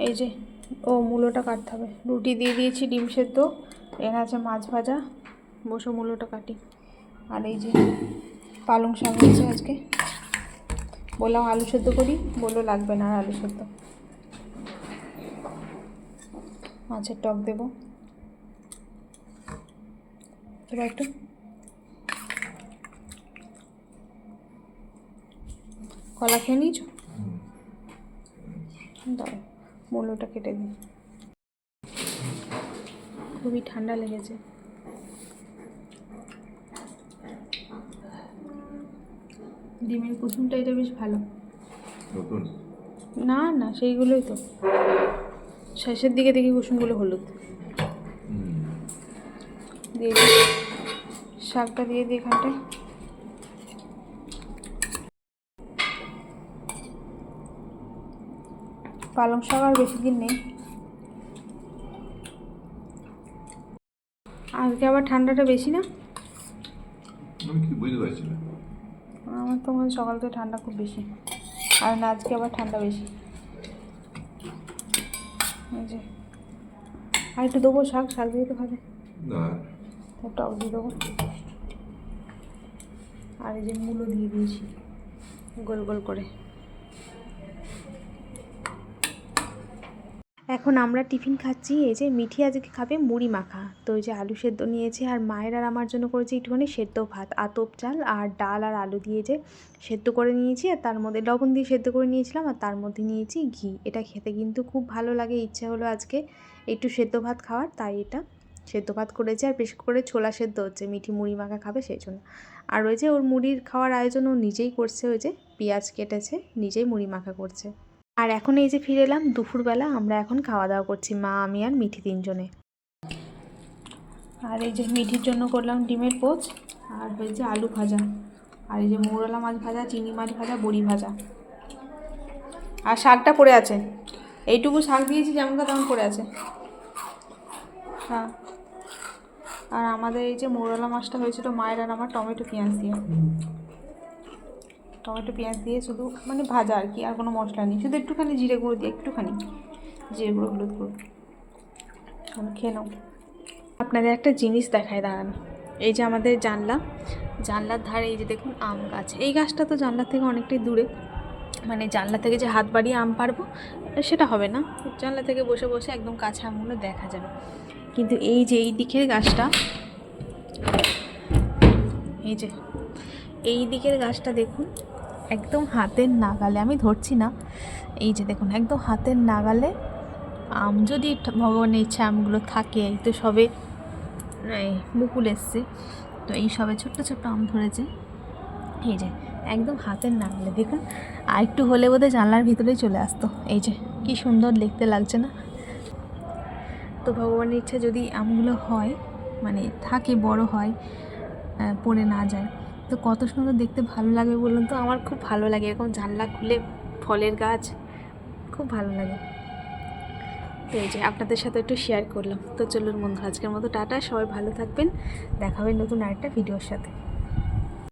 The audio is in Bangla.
এই যে মূলোটা কাটতে হবে। রুটি দিয়ে দিয়েছি, ডিম সেদ্ধ, এখানে আছে মাছ ভাজা, বসে মূলোটা কাটি। আর এই যে পালং শাক হয়েছে আজকে, বললাম আলু সেদ্ধ করি, বললো লাগবে না আর আলু সেদ্ধ। মাছের টক দেবো এবার একটু। কলা খেয়ে নিয়েছো? দাও মূলোটা কেটে দিই, খুবই ঠান্ডা লেগেছে। ডিমের কুসুমটা এটা বেশ ভালো। না না, সেইগুলোই তো শেষের দিকে দেখি কুসুমগুলো হলুদ। দিয়ে দিই শাকটা, দিয়ে দিই এখানটায়। পালং শাক আর বেশি দিন নেই, আজকে আবার ঠান্ডাটা বেশি না? আমি কি বুঝতে পারছি না, আমার তো মনে হয় সকাল থেকে ঠান্ডা খুব বেশি, আর না আজকে আবার ঠান্ডা বেশি। এই যে আর একটু দেবো শাক, শাক দিয়ে তো খাবে না টক দিয়ে দেবো। আর এই যে মূলো দিয়ে দিয়েছি গোল গোল করে। এখন আমরা টিফিন খাচ্ছি। এই যে মিঠি আজকে খাবে মুড়ি মাখা, তো ওই যে আলু সেদ্ধ নিয়েছে, আর মায়ের আর আমার জন্য করেছি একটুখানি সেদ্ধ ভাত, আতপ চাল আর ডাল আর আলু দিয়ে যে সেদ্ধ করে নিয়েছি, আর তার মধ্যে লবণ দিয়ে সেদ্ধ করে নিয়েছিলাম, আর তার মধ্যে নিয়েছি ঘি। এটা খেতে কিন্তু খুব ভালো লাগে। ইচ্ছা হলো আজকে একটু সেদ্ধ ভাত খাওয়ার, তাই এটা সেদ্ধ ভাত করেছে। আর বেশ করে ছোলা সেদ্ধ হচ্ছে, মিঠি মুড়ি মাখা খাবে সেই জন্য। আর ওই যে ওর মুড়ির খাওয়ার আয়োজন ও নিজেই করছে, ওই যে পেঁয়াজ কেটেছে, নিজেই মুড়ি মাখা করছে। আর এখন এই যে ফিরে এলাম দুপুরবেলা, আমরা এখন খাওয়া দাওয়া করছি, মা, আমি আর মিঠি তিনজনে। আর এই যে মিঠির জন্য করলাম ডিমের পোচ, আর হয়েছে আলু ভাজা, আর এই যে মৌরলা মাছ ভাজা, চিংড়ি মাছ ভাজা, বড়ি ভাজা, আর শাকটা পড়ে আছে। এইটুকু শাক দিয়েছি যেমন তেমন পড়ে আছে। হ্যাঁ, আর আমাদের এই যে মৌরলা মাছটা হয়েছিল মায়ের আর আমার টমেটো পেঁয়াজ দিয়ে, টমেটো পেঁয়াজ দিয়ে শুধু মানে ভাজা আর কি, আর কোনো মশলা নেই, শুধু একটুখানি জিরে গুঁড়ো দিয়ে, একটুখানি জিরে গুঁড়ো, হলুদ গুঁড়ো। খেয়ে নাও। আপনাদের একটা জিনিস দেখায়, দাঁড়ান। এই যে আমাদের জানলার ধারে এই যে দেখুন আম গাছ। এই গাছটা তো জানলার থেকে অনেকটাই দূরে, মানে জানলা থেকে যে হাত বাড়িয়ে আম পারবো সেটা হবে না, জানলা থেকে বসে বসে একদম কাছে আমগুলো দেখা যাবে। কিন্তু এই যে এই দিকের গাছটা, এই দিকের গাছটা দেখুন, একদম হাতের নাগালে, আমি ধরছি না, এই যে দেখুন একদম হাতের নাগালে আম। যদি ভগবানের ইচ্ছা আমগুলো থাকে, এই তো সবে মুকুল এসছে, তো এই সবে ছোট্ট ছোট্ট আম ধরেছে, এই যে একদম হাতের নাগালে দেখুন। আর একটু হলে বোধহয় জানলার ভিতরেই চলে আসতো। এই যে কি সুন্দর দেখতে লাগছে না? তো ভগবানের ইচ্ছা যদি আমগুলো হয়, মানে থাকে, বড় হয়, পড়ে না যায়, তো কত সুন্দর দেখতে ভালো লাগবে বলুন তো। আমার খুব ভালো লাগে এরকম জানলা খুলে ফলের গাছ, খুব ভালো লাগে। তো এই যে আপনাদের সাথে একটু শেয়ার করলাম। তো চলুন বন্ধু, আজকের মতো টাটা, সবাই ভালো থাকবেন, দেখা হবে নতুন আরেকটা ভিডিওর সাথে।